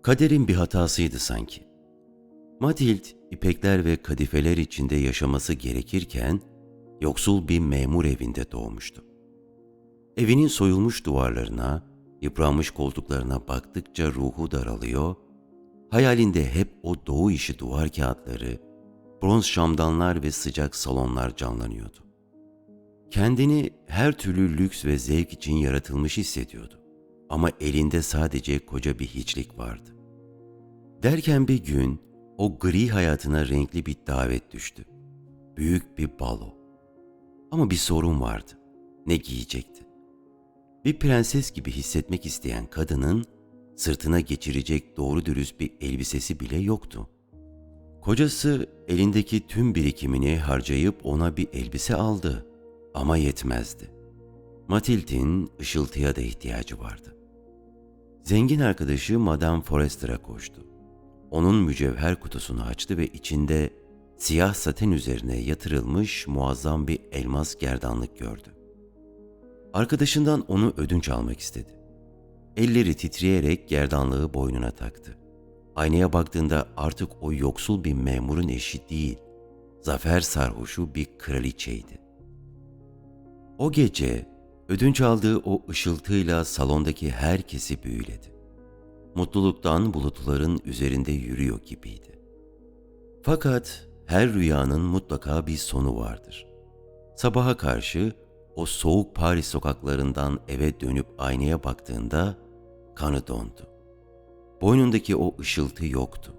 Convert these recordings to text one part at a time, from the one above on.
Kaderin bir hatasıydı sanki. Mathilde, ipekler ve kadifeler içinde yaşaması gerekirken, yoksul bir memur evinde doğmuştu. Evinin soyulmuş duvarlarına, yıpranmış koltuklarına baktıkça ruhu daralıyor, hayalinde hep o doğu işi duvar kağıtları, bronz şamdanlar ve sıcak salonlar canlanıyordu. Kendini her türlü lüks ve zevk için yaratılmış hissediyordu. Ama elinde sadece koca bir hiçlik vardı. Derken bir gün o gri hayatına renkli bir davet düştü. Büyük bir balo. Ama bir sorun vardı. Ne giyecekti? Bir prenses gibi hissetmek isteyen kadının sırtına geçirecek doğru dürüst bir elbisesi bile yoktu. Kocası elindeki tüm birikimini harcayıp ona bir elbise aldı ama yetmezdi. Mathilde'in ışıltıya da ihtiyacı vardı. Zengin arkadaşı Madame Forrester'a koştu. Onun mücevher kutusunu açtı ve içinde siyah saten üzerine yatırılmış muazzam bir elmas gerdanlık gördü. Arkadaşından onu ödünç almak istedi. Elleri titreyerek gerdanlığı boynuna taktı. Aynaya baktığında artık o yoksul bir memurun eşi değil, zafer sarhoşu bir kraliçeydi. O gece ödünç aldığı o ışıltıyla salondaki herkesi büyüledi. Mutluluktan bulutların üzerinde yürüyor gibiydi. Fakat her rüyanın mutlaka bir sonu vardır. Sabaha karşı o soğuk Paris sokaklarından eve dönüp aynaya baktığında kanı dondu. Boynundaki o ışıltı yoktu.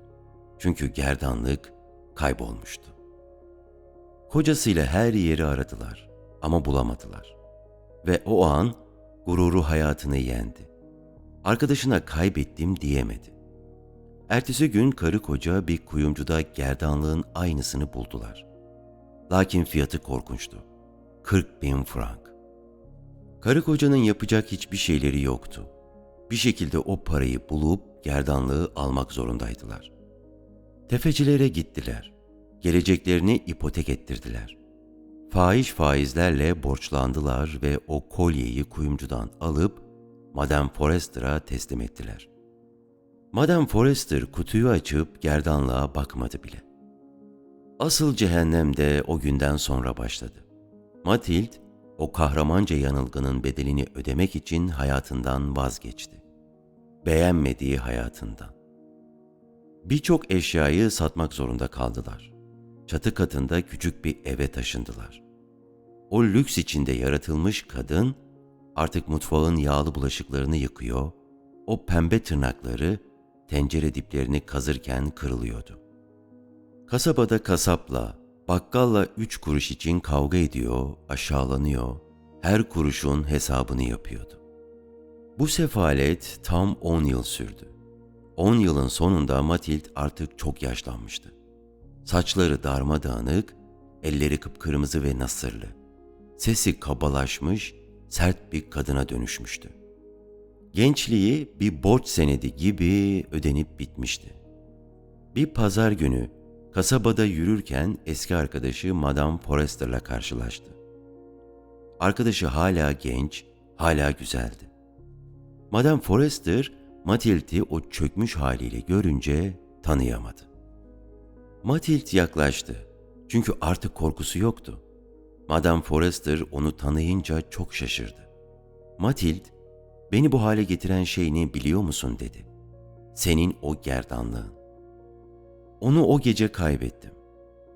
Çünkü gerdanlık kaybolmuştu. Kocasıyla her yeri aradılar ama bulamadılar. Ve o an gururu hayatını yendi. Arkadaşına kaybettim diyemedi. Ertesi gün karı koca bir kuyumcuda gerdanlığın aynısını buldular. Lakin fiyatı korkunçtu. 40.000 frank. Karı kocanın yapacak hiçbir şeyleri yoktu. Bir şekilde o parayı bulup gerdanlığı almak zorundaydılar. Tefecilere gittiler. Geleceklerini ipotek ettirdiler. Fahiş faizlerle borçlandılar ve o kolyeyi kuyumcudan alıp Madame Forrester'a teslim ettiler. Madame Forrester kutuyu açıp gerdanlığa bakmadı bile. Asıl cehennem de o günden sonra başladı. Mathilde, o kahramanca yanılgının bedelini ödemek için hayatından vazgeçti. Beğenmediği hayatından. Birçok eşyayı satmak zorunda kaldılar. Çatı katında küçük bir eve taşındılar. O lüks içinde yaratılmış kadın artık mutfağın yağlı bulaşıklarını yıkıyor, o pembe tırnakları tencere diplerini kazırken kırılıyordu. Kasabada kasapla, bakkalla 3 kuruş için kavga ediyor, aşağılanıyor, her kuruşun hesabını yapıyordu. Bu sefalet tam 10 yıl sürdü. 10 yılın sonunda Mathilde artık çok yaşlanmıştı. Saçları darmadağınık, elleri kıpkırmızı ve nasırlı. Sesi kabalaşmış, sert bir kadına dönüşmüştü. Gençliği bir borç senedi gibi ödenip bitmişti. Bir pazar günü kasabada yürürken eski arkadaşı Madame Forrester'la karşılaştı. Arkadaşı hala genç, hala güzeldi. Madame Forrester, Mathilde'i o çökmüş haliyle görünce tanıyamadı. Mathilde yaklaştı. Çünkü artık korkusu yoktu. Madame Forrester onu tanıyınca çok şaşırdı. Mathilde, "Beni bu hale getiren şey ne biliyor musun?" dedi. "Senin o gerdanlığın. Onu o gece kaybettim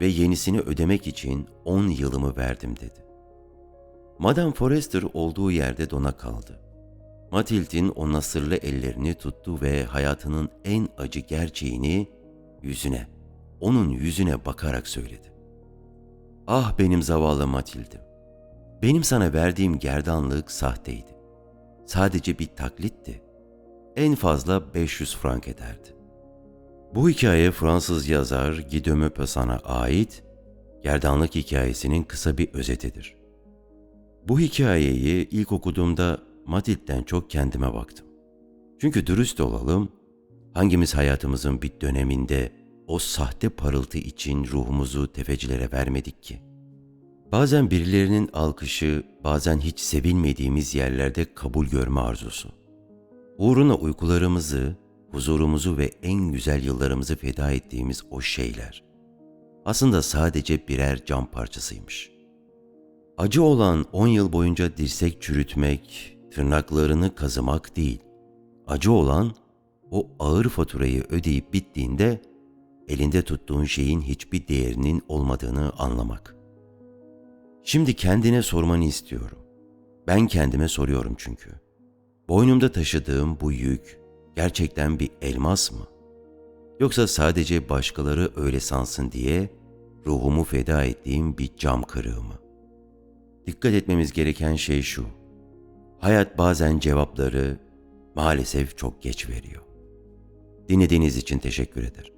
ve yenisini ödemek için 10 yılımı verdim." dedi. Madame Forrester olduğu yerde dona kaldı. Mathilde'in o nasırlı ellerini tuttu ve hayatının en acı gerçeğini onun yüzüne bakarak söyledi. "Ah benim zavallı Mathilde'm. Benim sana verdiğim gerdanlık sahteydi. Sadece bir taklitti. En fazla 500 frank ederdi." Bu hikaye Fransız yazar Guy de Maupassant'a ait gerdanlık hikayesinin kısa bir özetidir. Bu hikayeyi ilk okuduğumda Mathilde'den çok kendime baktım. Çünkü dürüst olalım, hangimiz hayatımızın bir döneminde o sahte parıltı için ruhumuzu tefecilere vermedik ki? Bazen birilerinin alkışı, bazen hiç sevilmediğimiz yerlerde kabul görme arzusu. Uğruna uykularımızı, huzurumuzu ve en güzel yıllarımızı feda ettiğimiz o şeyler aslında sadece birer cam parçasıymış. Acı olan 10 yıl boyunca dirsek çürütmek, tırnaklarını kazımak değil. Acı olan o ağır faturayı ödeyip bittiğinde elinde tuttuğun şeyin hiçbir değerinin olmadığını anlamak. Şimdi kendine sormanı istiyorum. Ben kendime soruyorum çünkü. Boynumda taşıdığım bu yük gerçekten bir elmas mı? Yoksa sadece başkaları öyle sansın diye ruhumu feda ettiğim bir cam kırığı mı? Dikkat etmemiz gereken şey şu. Hayat bazen cevapları maalesef çok geç veriyor. Dinlediğiniz için teşekkür ederim.